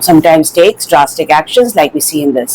sometimes takes drastic actions like we see in this।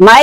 My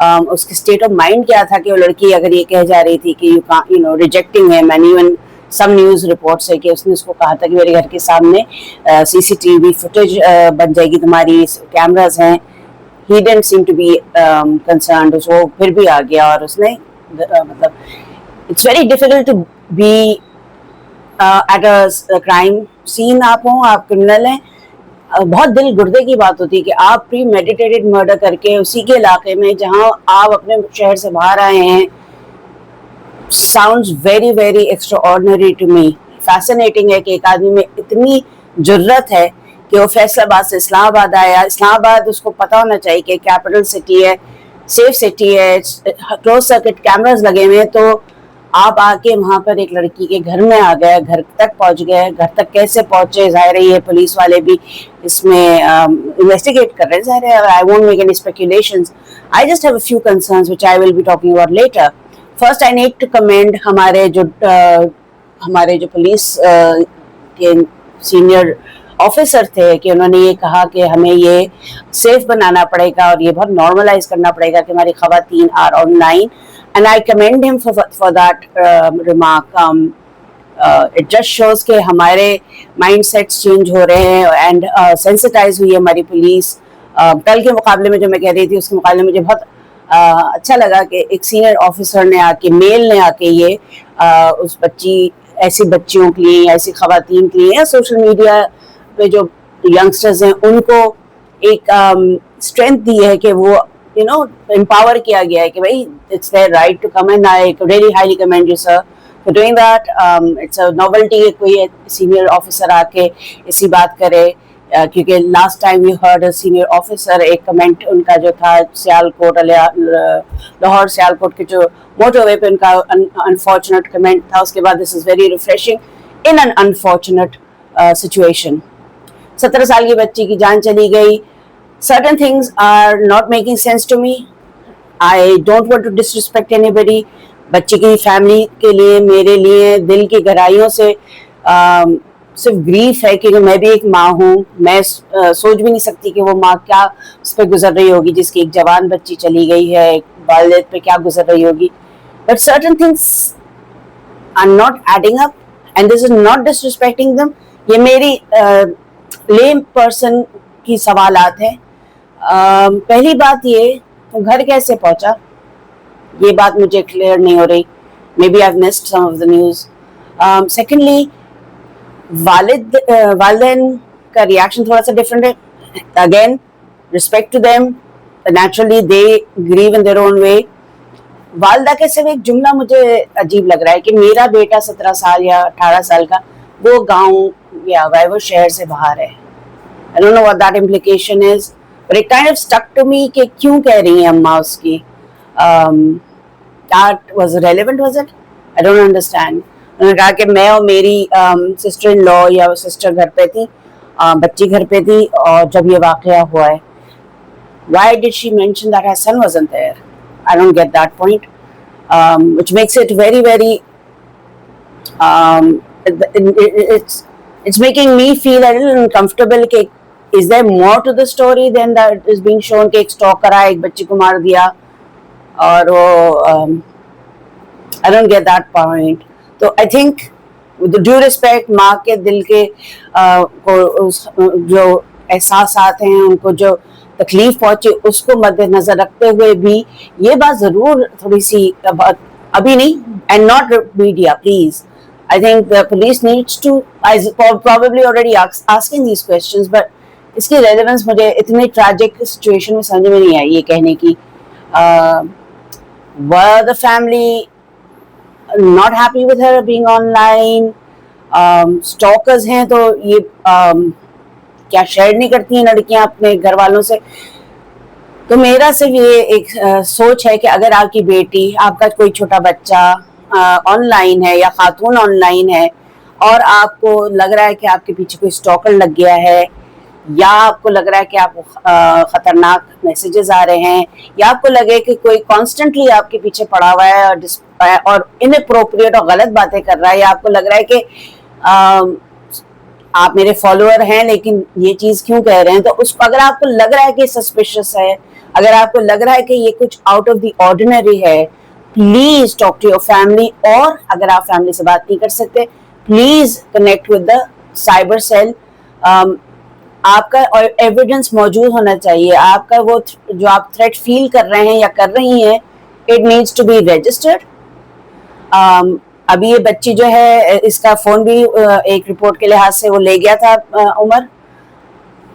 اس کی state of mind کیا تھا کہ وہ لڑکی اگر یہ کہہ جا رہی تھی کہ ریجیکٹنگ ہے. میں نے ایون سم نیوز رپورٹس ہے کہ اس نے اس کو کہا تھا کہ میرے گھر کے سامنے CCTV فوٹیج بن جائے گی تمہاری, کیمراز ہیں. He didn't seem to be concerned. وہ پھر بھی آ گیا اور اس نے مطلب it's very difficult to be at a crime scene. آپ ہوں, آپ کرمنل ہیں, بہت دل گردے کی بات ہوتی ہے کہ آپ پری میڈیٹیٹڈ مرڈر کر کے اسی کے علاقے میں جہاں آپ اپنے شہر سے باہر آئے ہیں. sounds very very extraordinary to me. fascinating ہے کہ ایک آدمی میں اتنی جرت ہے کہ وہ فیصل آباد سے اسلام آباد آیا. اسلام آباد اس کو پتا ہونا چاہیے کہ کیپٹل سٹی ہے, سیف سٹی ہے, کلوز سرکٹ کیمراز لگے ہوئے ہیں, تو آپ آ کے وہاں پر ایک لڑکی کے گھر میں آ گئے, گھر تک پہنچ گئے. گھر تک کیسے پہنچے ظاہر ہے یہ پولیس والے بھی اس میں انویسٹیگیٹ کر رہے ہیں. ظاہر ہے I won't make any speculations. I just have a few concerns which I will be talking about later. First I need to commend ہمارے جو پولیس کے سینئر آفیسر تھے کہ انہوں نے یہ کہا کہ ہمیں یہ سیف بنانا پڑے گا اور یہ بہت نارملائز کرنا پڑے گا کہ ہماری خواتین are online. And I commend him for that remark. It just shows کہ ہمارے مائنڈ سیٹس چینج ہو رہے ہیں اینڈ سینسٹائز ہوئی ہے ہماری پولیس. کل کے مقابلے میں جو میں کہہ رہی تھی اس کے مقابلے میں مجھے بہت اچھا لگا کہ ایک سینئر آفیسر نے آ کے, میل نے آ کے یہ اس ایسی بچیوں کے لیے, ایسی خواتین کے لیے, سوشل میڈیا پہ جو ینگسٹرز ہیں ان کو ایک اسٹرینتھ دی ہے کہ وہ امپاور کیا گیا ہے کہ بھائی it's there right to come. And I really highly commend you sir for doing that. It's a novelty کہ کوئی سینئر آفیسر آ کے ایسی بات کرے, کیونکہ last time you heard a senior officer, ایک کمنٹ ان کا جو تھا سیالکوٹ لاہور سیالکوٹ کے جو موٹو وے پہ ان کا انفارچونیٹ کمنٹ تھا. اس کے بعد this is very refreshing in an unfortunate situation. 17 سال کی بچی کی جان چلی گئی. certain things are not making sense to me. I don't want to disrespect anybody. بچی کی فیملی کے لیے, میرے لیے دل کی گہرائیوں سے صرف گریف ہے کہ میں بھی ایک ماں ہوں. میں سوچ بھی نہیں سکتی کہ وہ ماں کیا اس پہ گزر رہی ہوگی جس کی ایک جوان بچی چلی گئی ہے, ایک والد پہ کیا گزر رہی ہوگی. But certain things are not adding up and this is not disrespecting them. یہ میری لیم پرسن کی سوالات ہیں. پہلی بات یہ, گھر کیسے پہنچا یہ بات مجھے کلیئر نہیں ہو رہی. Maybe I've missed some of the news. Secondly, والدین کا ریاکشن تھوڑا سا ڈفرینٹ ہے. Again respect to them, naturally they grieve in their own way. والدہ کے صرف ایک جملہ مجھے عجیب لگ رہا ہے کہ میرا بیٹا 17 سال یا 18 سال کا وہ گاؤں یا وہ شہر سے باہر ہے. I don't know what that implication is, but it kind of stuck to me کہ کیوں کہہ رہی ہیں اماں اس کی. That was relevant, was it? I don't understand. انہوں نے کہا کہ میں اور میری سسٹر ان لا یا سسٹر گھر پہ تھی, بچی گھر پہ تھی اور جب یہ واقعہ ہوا ہے. Why did she mention that her son wasn't there? I don't get that point, which makes it very very it's making me feel a little uncomfortable کہ is there more to the story than that is being shown کہ ایک stalker آیا ایک بچی کو مار دیا اور وہ I don't get that point. تو I think with the due respect ماں کے دل کے جو احساسات ہیں, ان کو جو تکلیف پہنچی اس کو مد نظر رکھتے ہوئے بھی یہ بات ضرور تھوڑی سی ابھی نہیں, and not media please. I think the police needs to probably already asking these questions, but اس کی ریلیونس مجھے اتنی ٹریجک سچویشن میں سمجھ میں نہیں آئی یہ کہنے کی. were the family not happy with her being online? stalkers ہیں تو یہ کیا شیئر نہیں کرتی ہیں لڑکیاں اپنے گھر والوں سے؟ تو میرا صرف یہ ایک سوچ ہے کہ اگر آپ کی بیٹی, آپ کا کوئی چھوٹا بچہ آن لائن ہے یا خاتون آن لائن ہے اور آپ کو لگ رہا ہے کہ آپ کے پیچھے کوئی سٹاکر لگ گیا ہے, یا آپ کو لگ رہا ہے کہ آپ کو خطرناک میسیجز آ رہے ہیں, یا آپ کو لگے کہ کوئی کانسٹنٹلی آپ کے پیچھے پڑا ہوا ہے اور اناپروپریٹ اور غلط باتیں کر رہا ہے, یا آپ کو لگ رہا ہے کہ آپ میرے فالوور ہیں لیکن یہ چیز کیوں کہہ رہے ہیں, تو اس کو اگر آپ کو لگ رہا ہے کہ سسپیشس ہے اگر آپ کو لگ رہا ہے کہ یہ کچھ آؤٹ آف دی آرڈینری ہے, please talk to your family, اور اگر آپ فیملی سے بات نہیں کر سکتے please connect with the cyber cell. آپ کا ایویڈنس موجود ہونا چاہیے, آپ کا وہ جو آپ تھریٹ فیل کر رہے ہیں یا کر رہی ہیں, it needs to be registered. ابھی یہ بچی جو ہے اس کا فون بھی ایک رپورٹ کے لحاظ سے وہ لے گیا تھا عمر.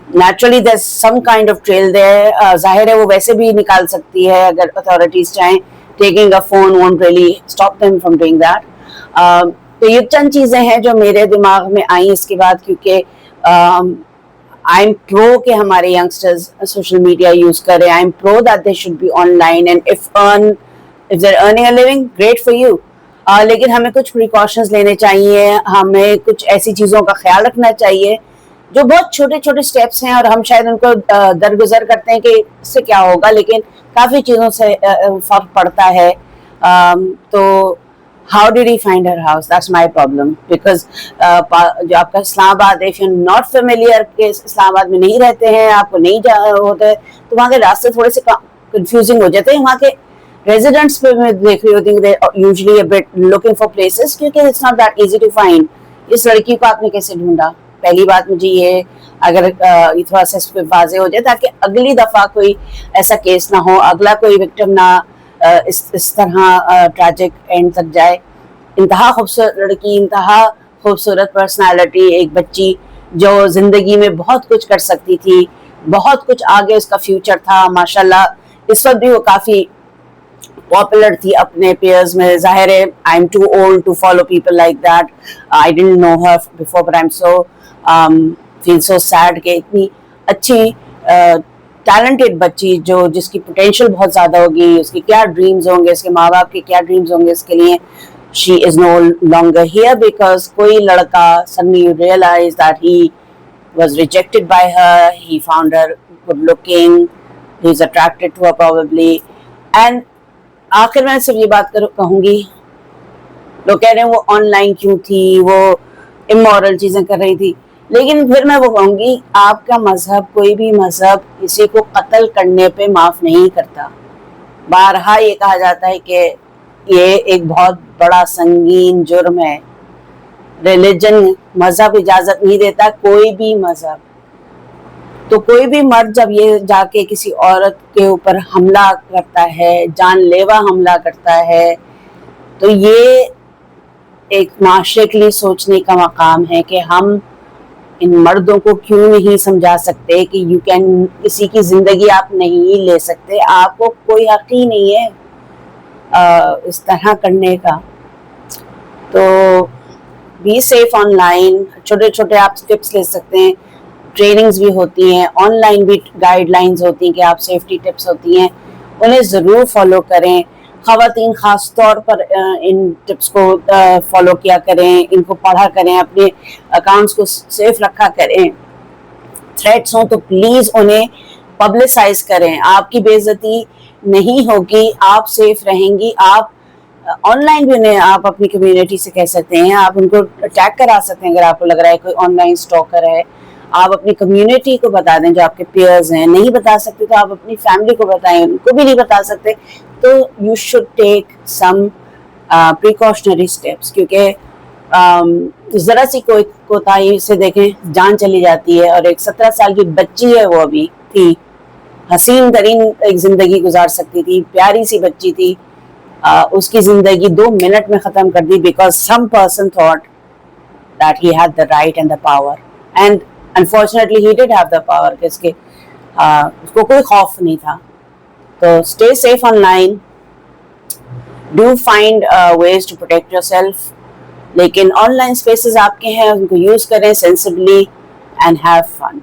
Naturally there's some kind of trail there. ظاہر ہے وہ ویسے بھی نکال سکتی ہے اگر اتھارٹیز چاہیں. taking a phone won't really stop them from doing that. تو یہ چند چیزیں ہیں جو میرے دماغ میں آئیں اس کے بعد, کیونکہ I'm pro کہ ہمارے youngsters social media یوز کریں. I'm pro that they should be online and if they're earning a living, great for you. لیکن ہمیں کچھ precautions لینے چاہیے, ہمیں کچھ ایسی چیزوں کا خیال رکھنا چاہیے جو بہت چھوٹے چھوٹے سٹیپس ہیں, اور ہم شاید ان کو درگزر کرتے ہیں کہ اس سے کیا ہوگا, لیکن کافی چیزوں سے فرق پڑتا ہے. تو how did he find her house? That's my problem. Because جو آپ کا اسلام آباد ہے, if you're not familiar کہ اسلام آباد میں نہیں رہتے ہیں, آپ کو نہیں ہوتا ہے, تو وہاں کے راستے تھوڑے سے کنفیوزنگ ہو جاتے ہیں. وہاں کے ریزیڈنٹس پہ میں دیکھ رہی ہوتی ہوں کہ usually a bit looking for places, کیونکہ it's not that easy to find. اس لڑکی کو آپ نے کیسے ڈھونڈا؟ پہلی بات مجھے یہ, اگر یہ تھوڑا سا اس پہ واضح ہو جائے تاکہ اگلی دفعہ کوئی ایسا کیس نہ ہو, اگلا کوئی وکٹم نہ اس طرح ٹریجک اینڈ تک جائے. انتہا خوبصورت لڑکی, انتہا خوبصورت پرسنالٹی, ایک بچی جو زندگی میں بہت کچھ کر سکتی تھی, بہت کچھ آگے اس کا فیوچر تھا ماشاءاللہ. اس وقت بھی وہ کافی پاپولر تھی اپنے پیئرز میں. ظاہر ہے I'm too old to follow people like that. I didn't know her before, but I'm so feel so sad کہ اتنی اچھی ٹیلنٹڈ بچی جس کی پوٹینشیل بہت زیادہ ہوگی, اس کی کیا ڈریمز ہوں گے, اس کے ماں باپ کے کیا ڈریمز ہوں گے اس کے لیے. She is no longer here because کوئی لڑکا suddenly realized that he was rejected by her. He found her good looking. He's attracted to her probably. And آخر میں صرف یہ بات کہوں گی, لوگ کہہ رہے ہیں وہ آن لائن کیوں تھی, وہ امورل چیزیں کر رہی تھی, لیکن پھر میں وہ کہوں گی آپ کا مذہب, کوئی بھی مذہب کسی کو قتل کرنے پہ معاف نہیں کرتا. بارہا یہ کہا جاتا ہے کہ یہ ایک بہت بڑا سنگین جرم ہے. ریلیجن, مذہب اجازت نہیں دیتا, کوئی بھی مذہب. تو کوئی بھی مرد جب یہ جا کے کسی عورت کے اوپر حملہ کرتا ہے, جان لیوا حملہ کرتا ہے, تو یہ ایک معاشرے کے لیے سوچنے کا مقام ہے کہ ہم ان مردوں کو کیوں نہیں سمجھا سکتے کہ یو کین, کسی کی زندگی آپ نہیں لے سکتے, آپ کو کوئی حق ہی نہیں ہے اس طرح کرنے کا. تو بی سیف آن لائن. چھوٹے چھوٹے آپ ٹپس لے سکتے ہیں, ٹریننگز بھی ہوتی ہیں, آن لائن بھی گائیڈ لائنز ہوتی ہیں کہ آپ سیفٹی ٹپس ہوتی ہیں, انہیں ضرور فالو کریں. خواتین خاص طور پر ان ٹپس کو فالو کیا کریں, ان کو پڑھا کریں, اپنے اکاؤنٹس کو سیف رکھا کریں. تھریٹس ہوں تو پلیز انہیں پبلسائز کریں. آپ کی بے عزتی نہیں ہوگی, آپ سیف رہیں گی. آپ آن لائن بھی انہیں آپ اپنی کمیونٹی سے کہہ سکتے ہیں, آپ ان کو ٹیگ کرا سکتے ہیں اگر آپ کو لگ رہا ہے کوئی آن لائن سٹاکر ہے. آپ اپنی کمیونٹی کو بتا دیں جو آپ کے پیئرز ہیں. نہیں بتا سکتے تو آپ اپنی فیملی کو بتائیں, ان کو بھی نہیں بتا سکتے تو you should take some precautionary steps, کیونکہ ذرا سی کوئی کوتاہی سے دیکھیں جان چلی جاتی ہے. اور ایک 17 سال کی بچی ہے, وہ ابھی تھی, حسین ترین ایک زندگی گزار سکتی تھی, پیاری سی بچی تھی, اس کی زندگی 2 منٹ میں ختم کر دی because some person thought that he had the right and the power, and unfortunately he did have the power کہ اس کو کوئی خوف نہیں تھا. تو stay safe online, do find ways to protect yourself, لیکن آن لائن اسپیسز آپ کے ہیں, ان کو یوز کریں sensibly and have fun.